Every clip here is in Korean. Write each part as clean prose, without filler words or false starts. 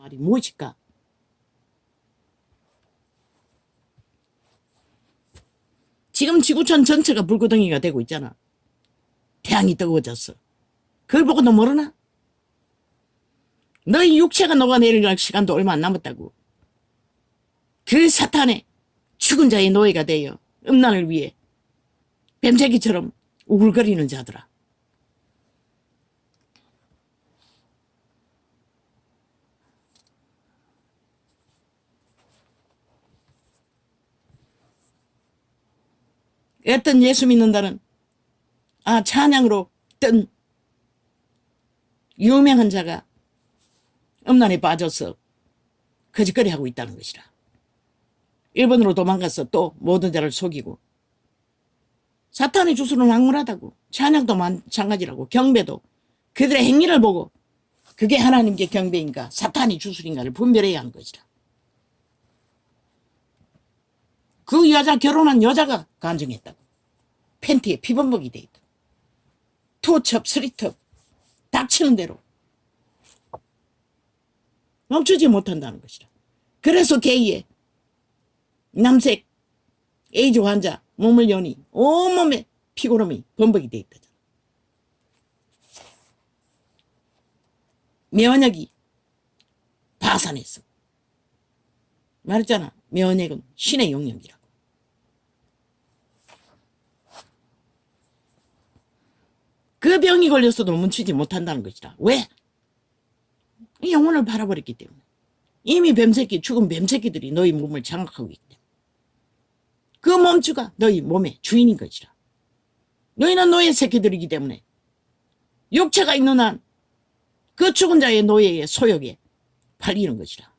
말이 무엇일까? 지금 지구촌 전체가 불구덩이가 되고 있잖아. 태양이 뜨거워졌어. 그걸 보고 너 모르나? 너희 육체가 녹아내릴 시간도 얼마 안 남았다고. 그 사탄의 죽은 자의 노예가 되어 음란을 위해 뱀새끼처럼 우글거리는 자들아. 어떤 예수 믿는다는 찬양으로 뜬 유명한 자가 음란에 빠져서 거짓거리 하고 있다는 것이라. 일본으로 도망가서 또 모든 자를 속이고, 사탄의 주술은 황홀하다고. 찬양도 마찬가지라고. 경배도 그들의 행위를 보고 그게 하나님께 경배인가 사탄의 주술인가를 분별해야 하는 것이라. 그 여자, 결혼한 여자가 간증했다고. 팬티에 피범벅이 돼 있다. 투첩, 스리첩 닥치는 대로 멈추지 못한다는 것이라. 그래서 게이의 남색 에이즈 환자 몸을 여니 온몸에 피고름이 범벅이 돼 있다잖아. 면역이 파산했어. 말했잖아. 면역은 신의 영역이라고. 그 병이 걸렸어도 멈추지 못한다는 것이다. 왜? 영혼을 바라버렸기 때문에. 이미 뱀새끼, 죽은 뱀새끼들이 너희 몸을 장악하고 있기 때문에. 그 몸주가 너희 몸의 주인인 것이라. 너희는 노예 새끼들이기 때문에 육체가 있는 한 그 죽은 자의 노예의 소욕에 팔리는 것이라.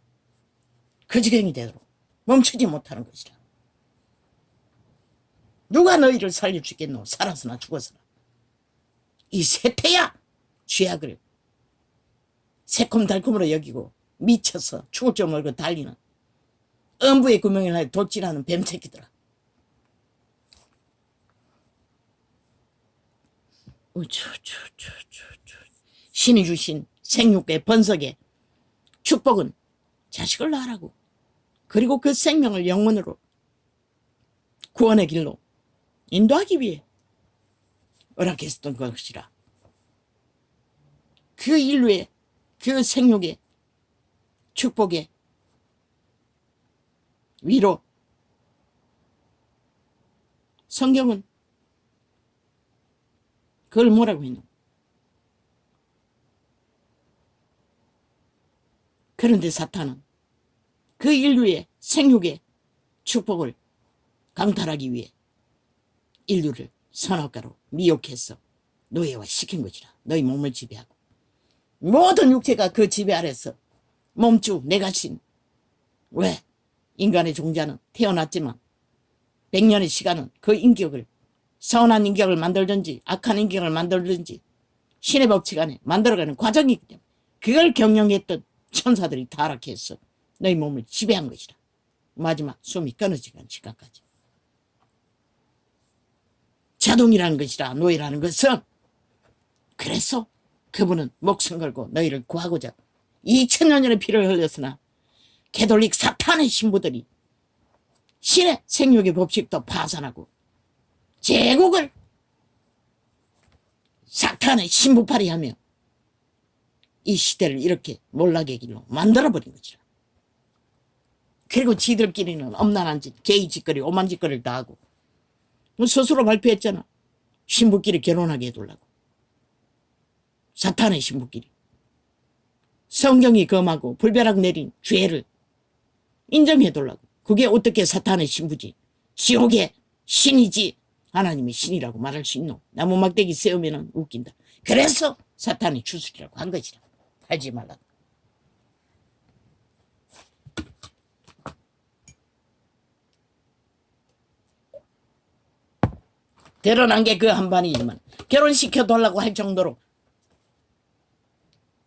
그 지경이 되도록 멈추지 못하는 것이라. 누가 너희를 살릴 수 있겠노? 살아서나 죽어서나. 이 세태야 쥐약을 새콤달콤으로 여기고 미쳐서 죽을 줄 모르고 달리는 음부의 구멍을 돌진하는 뱀새끼들아. 신이 주신 생육의 번석의 축복은 자식을 낳으라고. 그리고 그 생명을 영원으로 구원의 길로 인도하기 위해 허락했었던 것이라. 그 인류의 그 생육의 축복의 위로 성경은 그걸 뭐라고 했노? 그런데 사탄은 그 인류의 생육의 축복을 강탈하기 위해 인류를 선악과로 미혹해서 노예화 시킨 것이라. 너희 몸을 지배하고 모든 육체가 그 지배 아래서 몸주 내가 신. 왜? 인간의 종자는 태어났지만 100년의 시간은 그 인격을 선한 인격을 만들든지 악한 인격을 만들든지 신의 법칙 안에 만들어가는 과정이기 때문에 그걸 경영했던 천사들이 타락해서 너희 몸을 지배한 것이라. 마지막 숨이 끊어지는 시간까지. 자동이라는 것이라. 노예라는 것은. 그래서 그분은 목숨 걸고 너희를 구하고자 2000년의 피를 흘렸으나 개돌릭 사탄의 신부들이 신의 생육의 법칙도 파산하고 제국을 사탄의 신부팔이 하며 이 시대를 이렇게 몰락의 길로 만들어버린 거지라. 그리고 지들끼리는 엄난한 짓, 게이 짓거리, 오만 짓거리를 다 하고 스스로 발표했잖아. 신부끼리 결혼하게 해두려고. 사탄의 신부끼리. 성경이 검하고 불벼락 내린 죄를 인정해두려고. 그게 어떻게 사탄의 신부지? 지옥의 신이지. 하나님이 신이라고 말할 수 있노? 나무 막대기 세우면 웃긴다. 그래서 사탄의 주술이라고 한 것이라. 하지 말라고. 드러난 게 그 한반이지만 결혼시켜달라고 할 정도로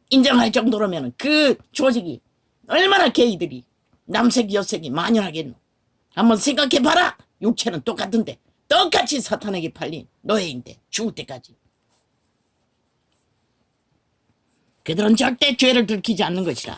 인정할 정도로면 그 조직이 얼마나 게이들이 남색이 여색이 만연하겠노. 한번 생각해봐라. 육체는 똑같은데 똑같이 사탄에게 팔린 노예인데 죽을 때까지. 그들은 절대 죄를 들키지 않는 것이라.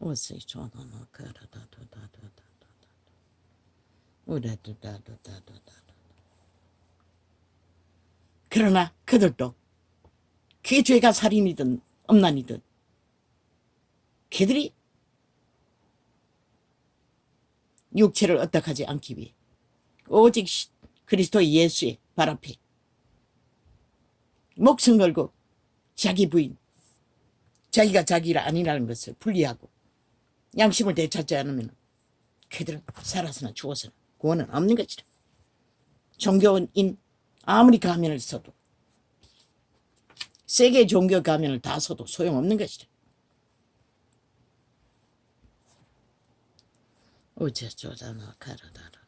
어서 전화나 가라다다다다다다. 그러나 그들도 그게 죄가 살인이든 음란이든 그들이 육체를 어떡하지 않기 위해 오직 그리스도 예수의 발 앞에 목숨 걸고 자기 부인, 자기가 자기가 아니라는 것을 분리하고 양심을 되찾지 않으면 그들은 살아서나 죽어서나 구원은 없는 것이라. 종교인 아무리 가면을 써도 세계 종교 가면을 다 써도 소용없는 것이라. 어째저자나 가라다라다.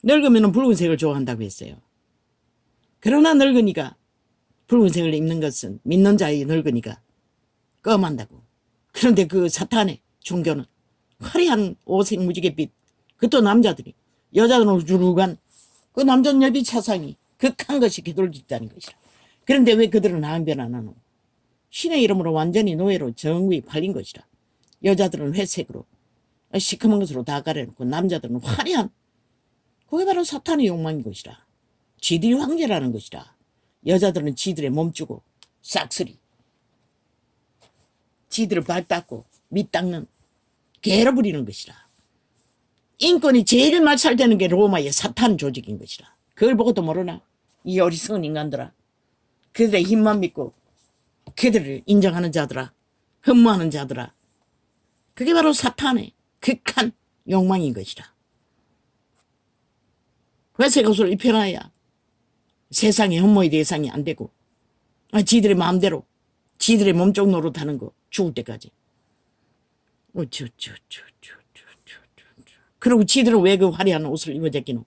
늙으면 붉은색을 좋아한다고 했어요. 그러나 늙으니까 붉은색을 입는 것은 믿는 자의 늙으니까 껌한다고. 그런데 그 사탄의 종교는 화려한 오색 무지갯빛, 그것도 남자들이, 여자들은 우주룩한 그 남전 여비 차상이 극한 것이 궤돌짓다는 것이라. 그런데 왜 그들은 항변 안 하노? 신의 이름으로 완전히 노예로 정부에 팔린 것이라. 여자들은 회색으로 시커먼 것으로 다 가려놓고 남자들은 화려한, 그게 바로 사탄의 욕망인 것이라. 지들이 황제라는 것이라. 여자들은 지들의 몸주고 싹쓸이 지들을 발 닦고 밑 닦는 개로 부리는 것이라. 인권이 제일 말살되는 게 로마의 사탄 조직인 것이라. 그걸 보고도 모르나? 이 어리석은 인간들아. 그들의 힘만 믿고 그들을 인정하는 자들아, 흠모하는 자들아. 그게 바로 사탄의 극한 욕망인 것이라. 회색 옷을 입혀놔야 세상의 흠모의 대상이 안 되고, 지들의 마음대로 지들의 몸쪽 노릇하는 거 죽을 때까지. 그리고 지들은 왜 그 화려한 옷을 입어제끼노?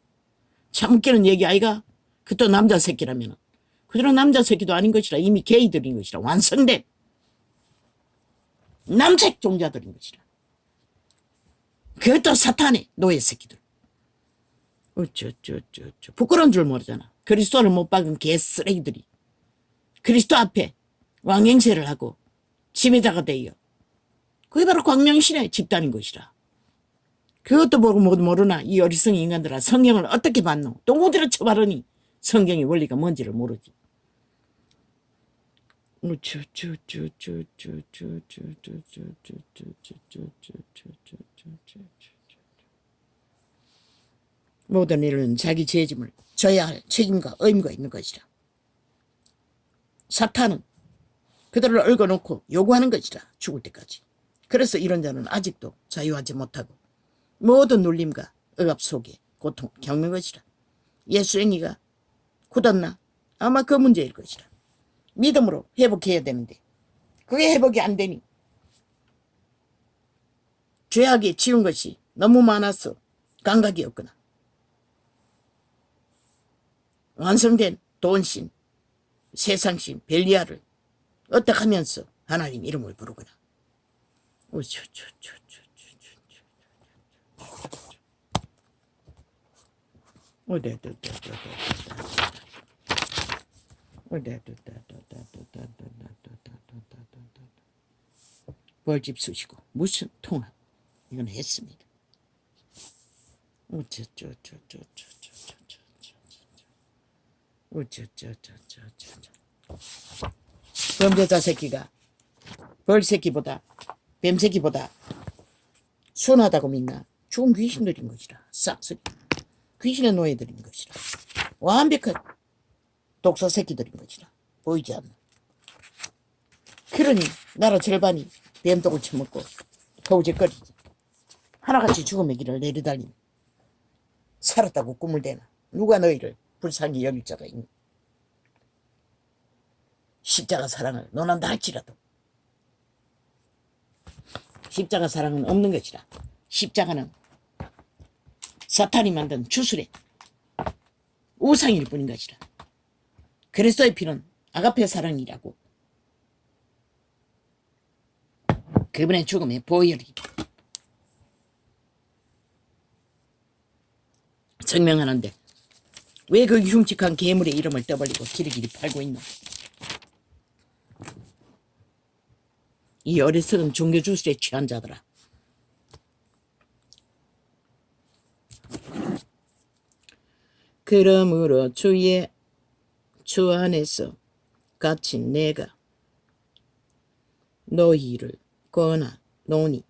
참 웃기는 얘기 아이가? 그 또 남자 새끼라면은 그들은 남자 새끼도 아닌 것이라. 이미 게이들인 것이라. 완성된 남색 종자들인 것이라. 그것도 사탄의 노예 새끼들. 부끄러운 줄 모르잖아. 그리스도를 못 박은 개쓰레기들이 그리스도 앞에 왕행세를 하고 지배자가 되어. 그게 바로 광명신의 집단인 것이라. 그것도 모르나? 이 어리석은 인간들아. 성경을 어떻게 봤노? 똥구대로 쳐바르니 성경의 원리가 뭔지를 모르지. 모든 일은 자기 죄짐을 져야 할 책임과 의무가 있는 것이라. 사탄은 그들을 얽어놓고 요구하는 것이라. 죽을 때까지. 그래서 이런 자는 아직도 자유하지 못하고 모든 눌림과 억압 속에 고통 겪는 것이라. 예수행위가 굳었나? 아마 그 문제일 것이라. 믿음으로 회복해야 되는데 그게 회복이 안 되니 죄악에 지운 것이 너무 많아서 감각이 없거나 완성된 돈신, 세상신, 벨리아를 어떻게 하면서 하나님 이름을 부르거나. 벌집 쑤시고 무슨 통합 이건 했습니다. 범죄자 새끼가 벌 새끼보다 뱀 새끼보다 순하다고 믿나? 죽은 귀신들인 것이라. 싹쓸이 귀신의 노예들인 것이라. 완벽한 독소 새끼들인 것이라. 보이지 않나? 그러니 나라 절반이 뱀독을 처먹고 거우제거리지. 하나같이 죽음의 길을 내려달리니 살았다고 꿈을 대나? 누가 너희를 불쌍히 여길 자가 있니? 십자가 사랑을 논한다 할지라도 십자가 사랑은 없는 것이라. 십자가는 사탄이 만든 주술의 우상일 뿐인 것이라. 그리스도의 피는 아가페 사랑이라고 그분의 죽음의 보혈이 증명하는데 왜 그 흉측한 괴물의 이름을 떠벌리고 기리기리 팔고 있노? 이 어리석은 종교주술에 취한 자들아. 그러므로 주 안에서 갇힌 내가 너희를 권하노니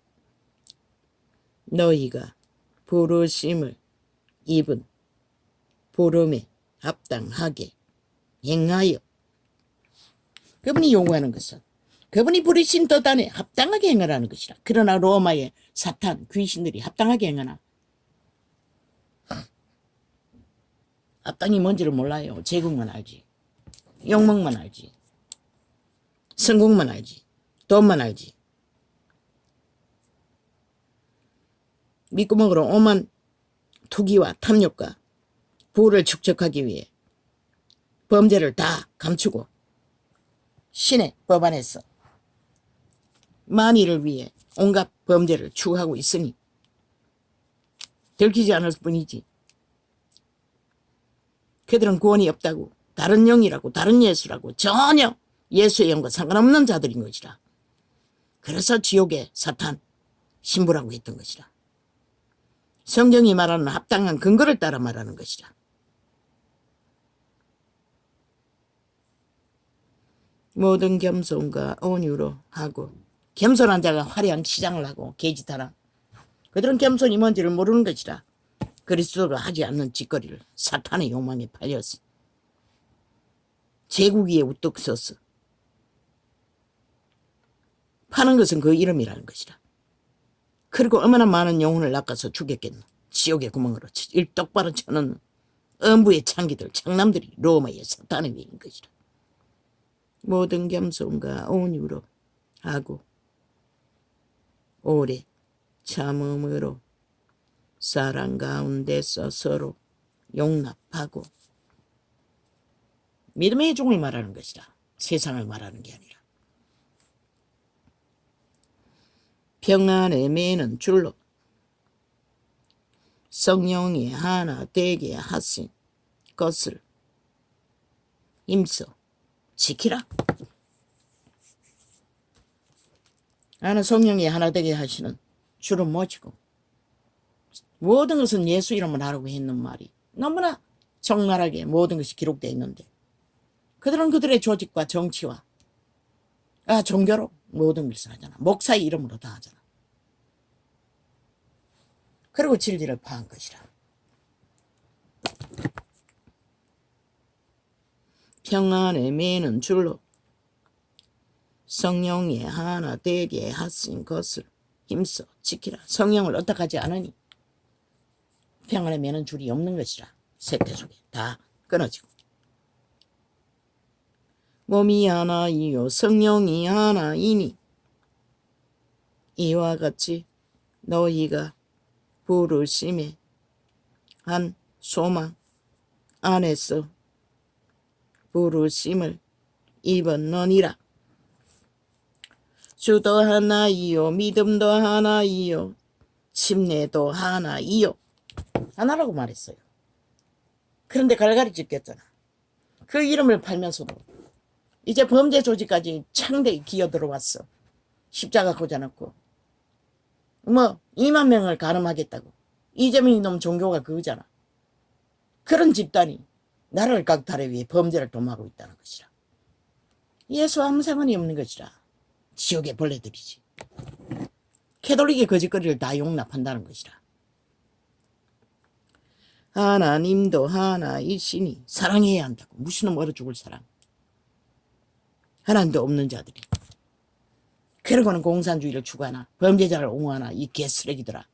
너희가 부르심을 입은 부름에 합당하게 행하여. 그분이 요구하는 것은 그분이 부르신 뜻 안에 합당하게 행하라는 것이라. 그러나 로마의 사탄 귀신들이 합당하게 행하나? 합당이 뭔지를 몰라요. 제국만 알지. 욕먹만 알지. 성공만 알지. 돈만 알지. 밑구멍으로 오만 투기와 탐욕과 부를 축적하기 위해 범죄를 다 감추고 신의 법안에서 만일을 위해 온갖 범죄를 추구하고 있으니 들키지 않을 뿐이지. 그들은 구원이 없다고, 다른 영이라고, 다른 예수라고, 전혀 예수의 영과 상관없는 자들인 것이라. 그래서 지옥의 사탄 신부라고 했던 것이라. 성경이 말하는 합당한 근거를 따라 말하는 것이라. 모든 겸손과 온유로 하고, 겸손한 자가 화려한 시장을 하고 개짓하라. 그들은 겸손이 뭔지를 모르는 것이라. 그리스도가 하지 않는 짓거리를 사탄의 욕망에 팔렸어. 제국 위에 우뚝 섰어. 파는 것은 그 이름이라는 것이라. 그리고 얼마나 많은 영혼을 낚아서 죽였겠노. 지옥의 구멍으로 일 똑바로 쳐넣는 음부의 창기들, 창남들이 로마의 사탄의 위인 것이라. 모든 겸손과 온유로 하고 오래 참음으로 사랑 가운데서 서로 용납하고. 믿음의 종을 말하는 것이라. 세상을 말하는 게 아니라. 평안에 매는 줄로 성령이 하나 되게 하신 것을 힘써 지키라. 나는 성령이 하나 되게 하시는 주를 모시고 모든 것은 예수 이름을 하라고 했는 말이 너무나 적나라하게 모든 것이 기록되어 있는데 그들은 그들의 조직과 정치와 종교로 모든 것을 하잖아. 목사의 이름으로 다 하잖아. 그리고 진리를 파한 것이라. 평안에 매는 줄로 성령이 하나 되게 하신 것을 힘써 지키라. 성령을 어떡하지 않으니 평안에 매는 줄이 없는 것이라. 세태 속에 다 끊어지고. 몸이 하나이요 성령이 하나이니 이와 같이 너희가 부르심에 한 소망 안에서 부르심을 입었느니라. 주도 하나이요 믿음도 하나이요 침례도 하나이요. 하나라고 말했어요. 그런데 갈갈이 찢겼잖아. 그 이름을 팔면서도 이제 범죄 조직까지 창대히 기어들어왔어. 십자가 꽂아놓고 2만 명을 가늠하겠다고. 이재명 이놈 종교가 그거잖아. 그런 집단이 나라를 강탈하기 위해 범죄를 도모하고 있다는 것이라. 예수와 아무 상관이 없는 것이라. 지옥의 벌레들이지. 캐톨릭의 거짓거리를 다 용납한다는 것이라. 하나님도 하나이시니 사랑해야 한다고. 무시는 얼어 죽을 사랑. 하나님도 없는 자들이. 그러고는 공산주의를 추구하나 범죄자를 옹호하나 이 개쓰레기들아.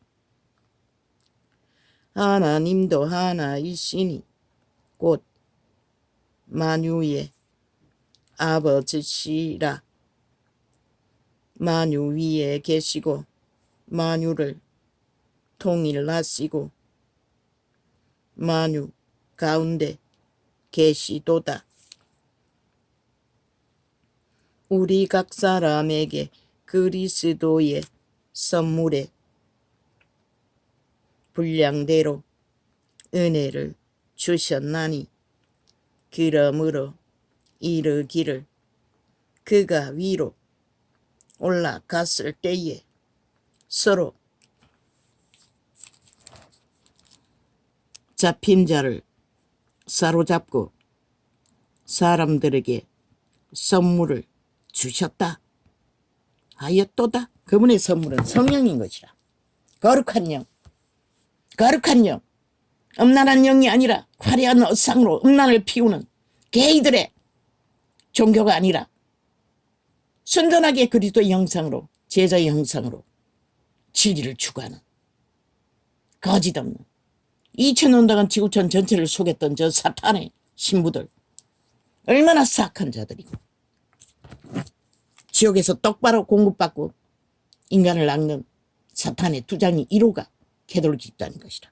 하나님도 하나이시니 곧 만유의 아버지시라. 만유 위에 계시고 만유를 통일하시고 만유 가운데 계시도다. 우리 각 사람에게 그리스도의 선물에 분량대로 은혜를 주셨나니 그러므로 이르기를 그가 위로 올라갔을 때에 서로 잡힌 자를 사로잡고 사람들에게 선물을 주셨다 하였도다. 그분의 선물은 성령인 것이라. 거룩한 영, 거룩한 영, 음란한 영이 아니라 화려한 옷상으로 음란을 피우는 게이들의 종교가 아니라 순전하게 그리스도의 형상으로 제자의 형상으로 진리를 추구하는 거짓 없는 2000년 동안 지구촌 전체를 속였던 저 사탄의 신부들 얼마나 사악한 자들이고 지옥에서 똑바로 공급받고 인간을 낚는 사탄의 두장이 1호가 캐톨릭 집단인 것이라.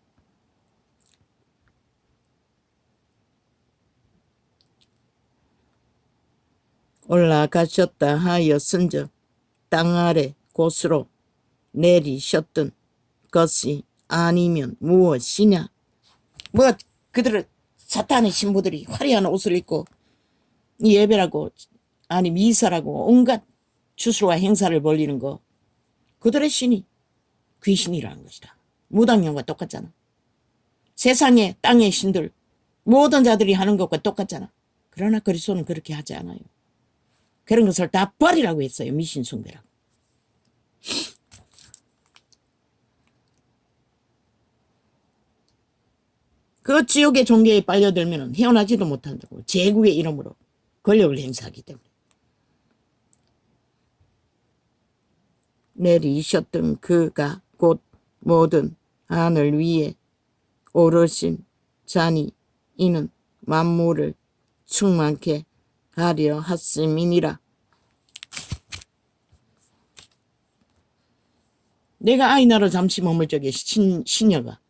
올라가셨다 하였은즉 땅 아래 곳으로 내리셨던 것이 아니면 무엇이냐. 그들을 사탄의 신부들이 화려한 옷을 입고 예배라고 아니 미사라고 온갖 주술과 행사를 벌리는 거 그들의 신이 귀신이라는 것이다. 무당령과 똑같잖아. 세상의 땅의 신들 모든 자들이 하는 것과 똑같잖아. 그러나 그리스도는 그렇게 하지 않아요. 그런 것을 다 버리라고 했어요. 미신 숭배라고. 그 지옥의 종교에 빨려들면 헤어나지도 못한다고. 제국의 이름으로 권력을 행사하기 때문에. 내리셨던 그가 곧 모든 하늘 위에 오르신 자니 이는 만물을 충만케 하려 하심이니라. 내가 아이 나라 잠시 머물 적에 신녀가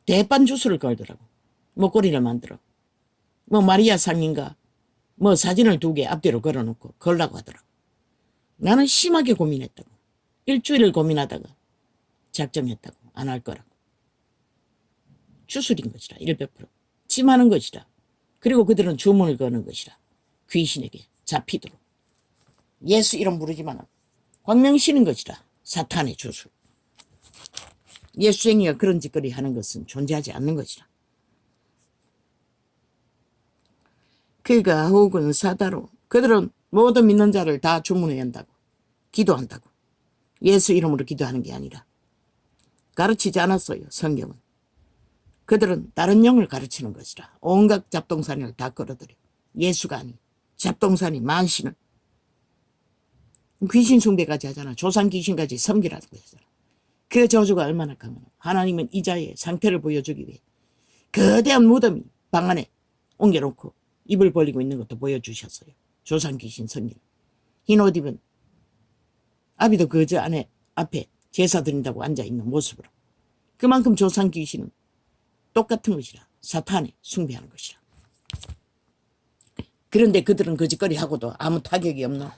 대판 주스를 걸더라고. 목걸이를 만들어. 뭐 마리아 상인가 뭐 사진을 2개 앞뒤로 걸어놓고 걸라고 하더라고. 나는 심하게 고민했다고. 일주일을 고민하다가 작정했다고. 안 할 거라고. 주술인 것이라 100%. 침하는 것이라. 그리고 그들은 주문을 거는 것이라. 귀신에게 잡히도록. 예수 이름 부르지만 광명시는 것이라. 사탄의 주술. 예수쟁이가 그런 짓거리 하는 것은 존재하지 않는 것이라. 그가 혹은 사다로 그들은 모든 믿는 자를 다 주문해야 한다고. 기도한다고. 예수 이름으로 기도하는 게 아니라. 가르치지 않았어요. 성경은. 그들은 다른 영을 가르치는 것이라. 온갖 잡동사니를 다 끌어들여. 예수가 아닌 잡동사니 만신을. 귀신 숭배까지 하잖아. 조상 귀신까지 섬기라고 했잖아. 그 저주가 얼마나 강하나. 하나님은 이자의 상태를 보여주기 위해 거대한 무덤이 방 안에 옮겨놓고 입을 벌리고 있는 것도 보여주셨어요. 조상 귀신 섬기는. 흰 옷 입은 아비도 그저 안에 앞에 제사 드린다고 앉아있는 모습으로. 그만큼 조상 귀신은 똑같은 것이라. 사탄에 숭배하는 것이라. 그런데 그들은 거짓거리 하고도 아무 타격이 없노.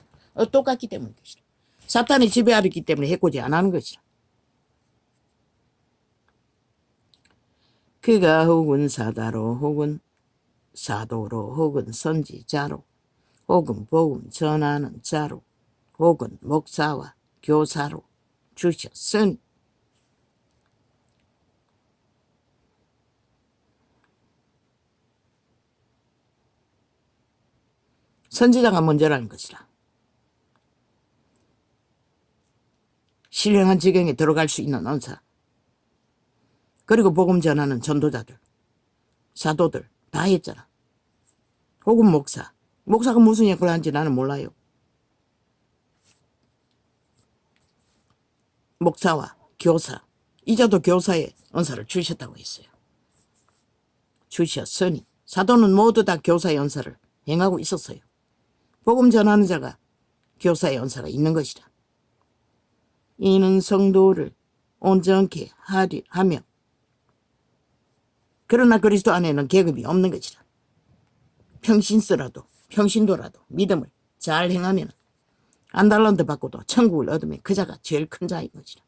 똑같기 때문인 것이라. 사탄이 지배하기 때문에 해코지 안 하는 것이라. 그가 혹은 사다로 혹은 사도로 혹은 선지자로 혹은 복음 전하는 자로 혹은 목사와 교사로 주셨으니 선지자가 먼저라는 것이라. 신령한 지경에 들어갈 수 있는 언사. 그리고 복음 전하는 전도자들, 사도들 다 했잖아. 혹은 목사. 목사가 무슨 역할을 하는지 나는 몰라요. 목사와 교사. 이자도 교사의 언사를 주셨다고 했어요. 주셨으니 사도는 모두 다 교사의 언사를 행하고 있었어요. 복음 전하는 자가 교사의 언사가 있는 것이라. 이는 성도를 온전케 하며 그러나 그리스도 안에는 계급이 없는 것이라. 평신도라도 믿음을 잘 행하면 한 달란트 받고도 천국을 얻으면 그 자가 제일 큰 자인 것이라.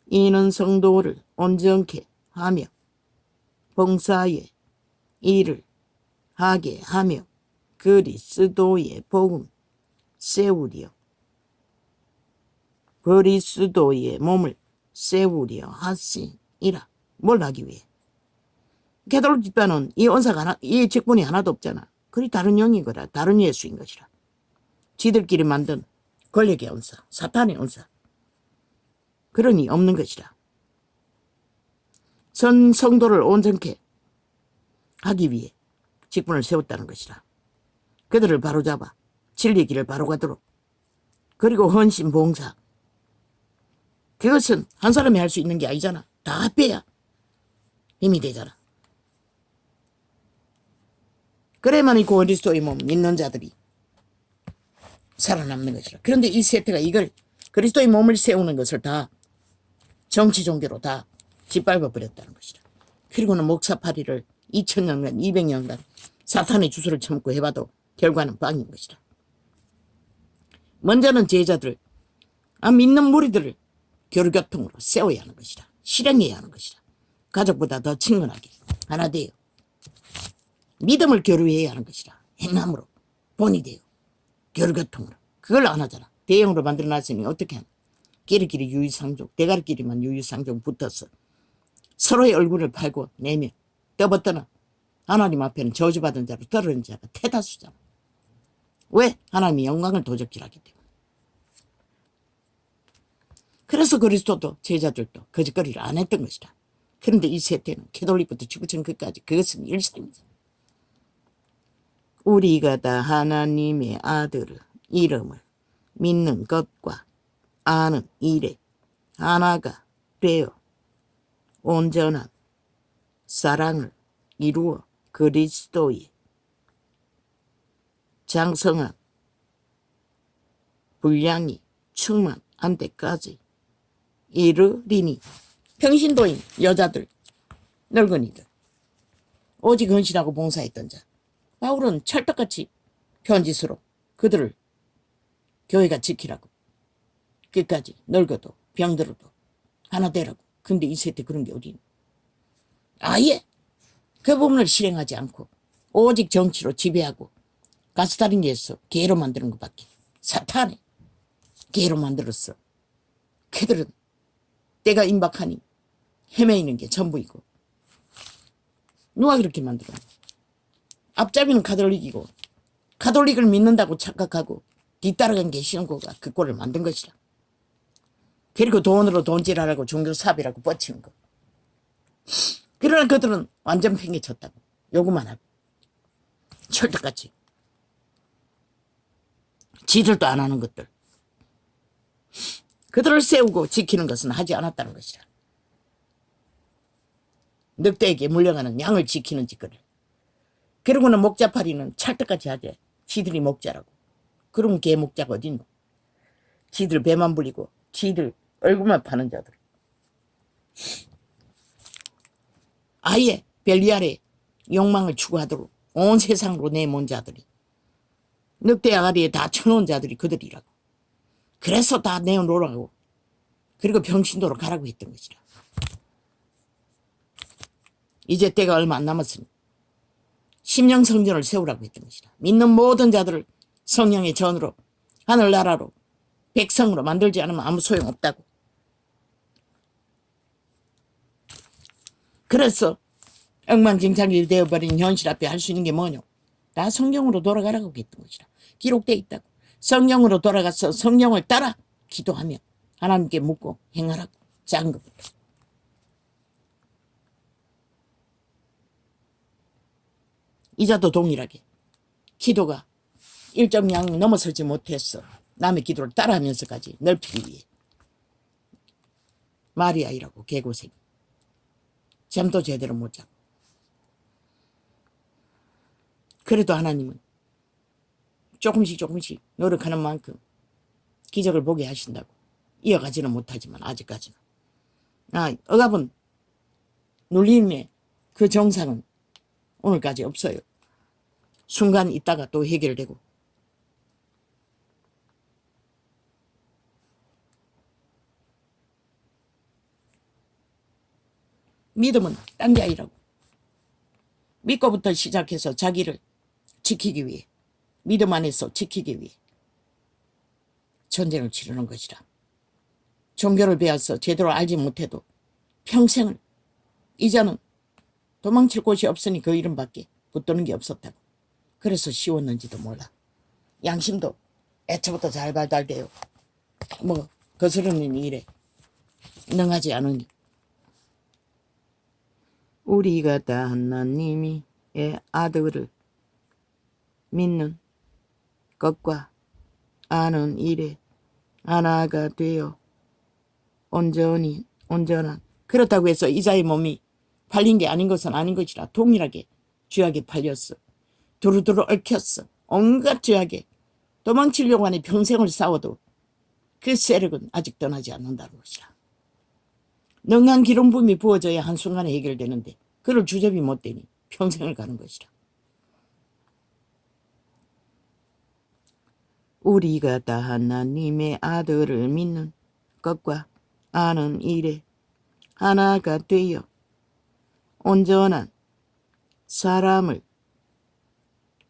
이는 성도를 온전케 하며 봉사의 일을 하게 하며 그리스도의 복음 세우려 그리스도의 몸을 세우려 하시니라. 뭘 하기 위해? 게도록 집단은 이 언사가 이 직분이 하나도 없잖아. 그리 다른 영인 거라. 다른 예수인 것이라. 지들끼리 만든 권력의 언사, 사탄의 언사. 그러니 없는 것이라. 성도를 온전케 하기 위해 직분을 세웠다는 것이라. 그들을 바로잡아 진리의 길을 바로 가도록. 그리고 헌신, 봉사. 그것은 한 사람이 할 수 있는 게 아니잖아. 다 합해야 힘이 되잖아. 그래야만 이 그리스도의 몸 믿는 자들이 살아남는 것이라. 그런데 이 세태가 이걸 그리스도의 몸을 세우는 것을 다 정치 종교로 다 짓밟아 버렸다는 것이라. 그리고는 목사파리를 2000년간 200년간 사탄의 주술을 처먹고 해봐도 결과는 빵인 것이라. 먼저는 제자들, 믿는 무리들을 교류교통으로 세워야 하는 것이라. 실행해야 하는 것이라. 가족보다 더 친근하게 하나 되어 믿음을 교류해야 하는 것이라. 행함으로 본이 되어 교류교통으로. 그걸 안 하잖아. 대형으로 만들어놨으니 어떻게 하나. 끼리끼리 유유상종, 대가리끼리만 유유상종 붙어서 서로의 얼굴을 팔고 내며 떠받드나 하나님 앞에는 저주받은 자로 떨어진 자가 대다수잖아. 왜? 하나님이 영광을 도적질하기 때문에. 그래서 그리스도도 제자들도 거짓거리를 안 했던 것이다. 그런데 이 세태는 캐톨릭부터 지구촌 끝까지 그것은 일상이다. 우리가 다 하나님의 아들을 이름을 믿는 것과 아는 일에 하나가 되어 온전한 사랑을 이루어 그리스도의 장성한 분량이 충만한 데까지 이르리니. 평신도인 여자들, 늙은이들, 오직 헌신하고 봉사했던 자. 바울은 찰떡같이 편지서로 그들을 교회가 지키라고, 끝까지 늙어도 병들어도 하나 되라고. 근데 이 세대 그런 게 어디 있나. 아예 그 부분을 실행하지 않고 오직 정치로 지배하고 가스달인지에서 개로 만드는 것밖에. 사탄에 개로 만들었어. 그들은 때가 임박하니 헤매이는 게 전부이고. 누가 그렇게 만들어? 앞잡이는 가톨릭이고 가톨릭을 믿는다고 착각하고 뒤따라간 게 신고가 그 꼴을 만든 것이라. 그리고 돈으로 돈질하라고 종교사업이라고 뻗치는 거. 그러나 그들은 완전 팽개쳤다고 요구만 하고 철떡같이 지들도 안 하는 것들. 그들을 세우고 지키는 것은 하지 않았다는 것이라. 늑대에게 물려가는 양을 지키는 짓거리. 그러고는 목자파리는 찰떡같이 하재. 지들이 목자라고. 그럼 개 목자가 어딨노? 지들 배만 불리고 지들 얼굴만 파는 자들. 아예 벨리알의 욕망을 추구하도록 온 세상으로 내몬 자들이, 늑대 아가리에 다 쳐놓은 자들이 그들이라고. 그래서 다 내어놓으라고. 그리고 병신도로 가라고 했던 것이라. 이제 때가 얼마 안 남았으니 심령 성전을 세우라고 했던 것이라. 믿는 모든 자들을 성령의 전으로 하늘나라로 백성으로 만들지 않으면 아무 소용없다고. 그래서 엉망진창이 되어버린 현실 앞에 할 수 있는 게 뭐냐. 다 성령으로 돌아가라고 했던 것이라. 기록되어 있다고. 성령으로 돌아가서 성령을 따라 기도하며 하나님께 묻고 행하라고. 작은 것부터. 이자도 동일하게 기도가 일정량 넘어설지 못했어. 남의 기도를 따라하면서까지 넓히기 위해 마리아이라고 개고생. 잠도 제대로 못 자고. 그래도 하나님은 조금씩 노력하는 만큼 기적을 보게 하신다고. 이어가지는 못하지만 아직까지는. 억압은 눌림의 그 정상은 오늘까지 없어요. 순간 있다가 또 해결되고. 믿음은 딴 게 아니라고. 믿고부터 시작해서 자기를 지키기 위해, 믿음 안에서 지키기 위해 전쟁을 치르는 것이라. 종교를 배워서 제대로 알지 못해도 평생을, 이제는 도망칠 곳이 없으니 그 이름밖에 붙드는 게 없었다고. 그래서 쉬웠는지도 몰라. 양심도 애초부터 잘 발달돼요. 뭐 거스르는 일에 능하지 않으니. 우리가 다 하나님의 아들을 믿는 것과 아는 일에 하나가 되어 온전한. 그렇다고 해서 이자의 몸이 팔린 게 아닌 것은 아닌 것이라. 동일하게 죄악에 팔렸어. 두루두루 얽혔어. 온갖 죄악에 도망치려고 하니 평생을 싸워도 그 세력은 아직 떠나지 않는다는 것이라. 능한 기름 부음이 부어져야 한순간에 해결되는데 그를 주접이 못 되니 평생을 가는 것이라. 우리가 다 하나님의 아들을 믿는 것과 아는 일에 하나가 되어 온전한 사람을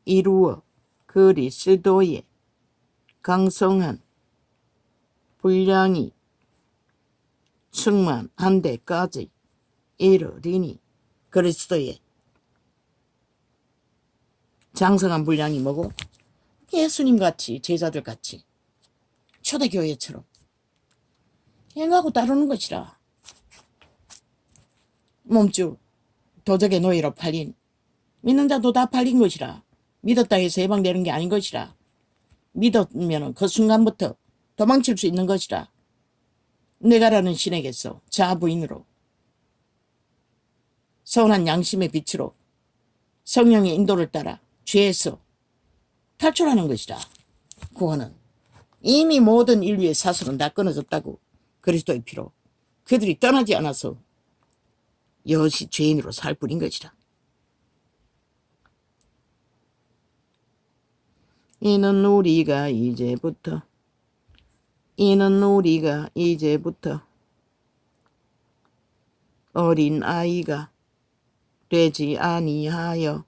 이루어 그리스도의 강성한 분량이 충만한 데까지 이르리니. 그리스도의 장성한 분량이 뭐고? 예수님같이, 제자들같이 초대교회처럼 행하고 따르는 것이라. 몸주 도적의 노예로 팔린 믿는 자도 다 팔린 것이라. 믿었다 해서 해방되는 게 아닌 것이라. 믿었면 그 순간부터 도망칠 수 있는 것이라. 내가라는 신에게서 자부인으로 선한 양심의 빛으로 성령의 인도를 따라 죄에서 탈출하는 것이라. 구원은 이미 모든 인류의 사슬은 다 끊어졌다고. 그리스도의 피로 그들이 떠나지 않아서 여시 죄인으로 살 뿐인 것이라. 이는 우리가 이제부터 어린 아이가 되지 아니하여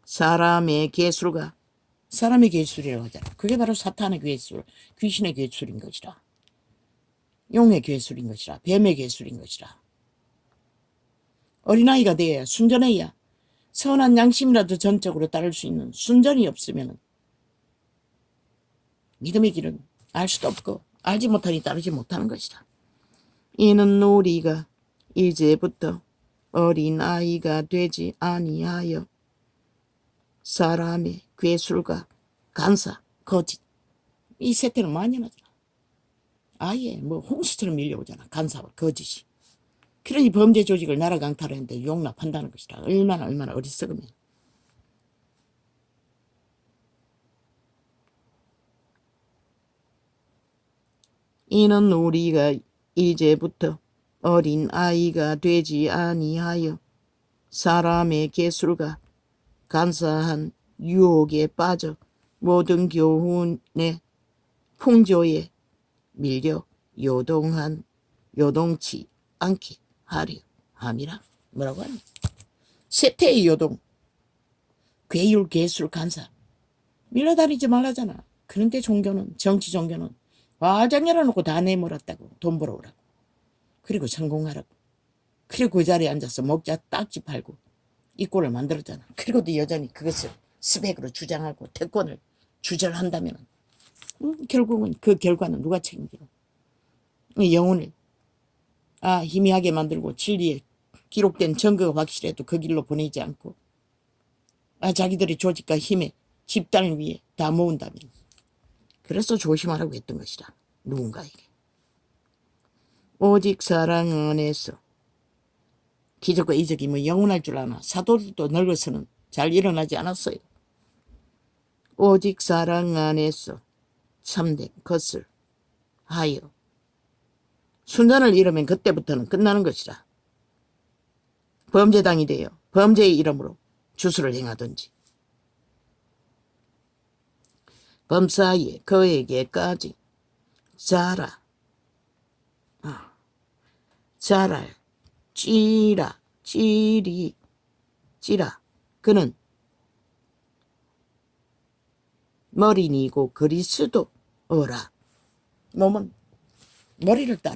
사람의 괴술이라고 하잖아. 그게 바로 사탄의 괴술, 귀신의 괴술인 것이라. 용의 괴술인 것이라. 뱀의 괴술인 것이라. 어린아이가 되어야 순전해야 선한 양심이라도 전적으로 따를 수 있는 순전이 없으면 믿음의 길은 알 수도 없고 알지 못하니 따르지 못하는 것이다. 이는 우리가 이제부터 어린아이가 되지 아니하여 사람의 괴술과 간사, 거짓 이 세태는 만연하더라. 아예 뭐 홍수처럼 밀려오잖아. 간사와 거짓이. 그러니 범죄 조직을 나라 강탈하는데 용납한다는 것이다. 얼마나 어리석으면. 이는 우리가 이제부터 어린 아이가 되지 아니하여 사람의 괴술과 간사한 유혹에 빠져 모든 교훈의 풍조에 밀려 요동치 않게 하려 함이라. 뭐라고 하니? 세태의 요동, 괴율, 괴술, 간사 밀려다니지 말라잖아. 그런데 종교는, 정치 종교는 화장 열어놓고 다 내몰았다고. 돈 벌어오라고. 그리고 성공하라고. 그리고 그 자리에 앉아서 목자 딱지 팔고 이 꼴을 만들었잖아. 그리고도 여전히 그것을 스펙으로 주장하고 특권을 주절한다면 결국은 그 결과는 누가 책임져? 영혼을 희미하게 만들고 진리에 기록된 증거가 확실해도 그 길로 보내지 않고 자기들의 조직과 힘에 집단을 위해 다 모은다면. 그래서 조심하라고 했던 것이다. 누군가에게. 오직 사랑 안에서. 기적과 이적이 뭐 영원할 줄 아나. 사도들도 늙어서는 잘 일어나지 않았어요. 오직 사랑 안에서 참된 것을 하여 순전을 잃으면 그때부터는 끝나는 것이라. 범죄당이 되어 범죄의 이름으로 주술을 행하든지 범사에 그에게까지 자랄 찌라 그는 머리니고 그리스도어라. 몸은 머리를 따라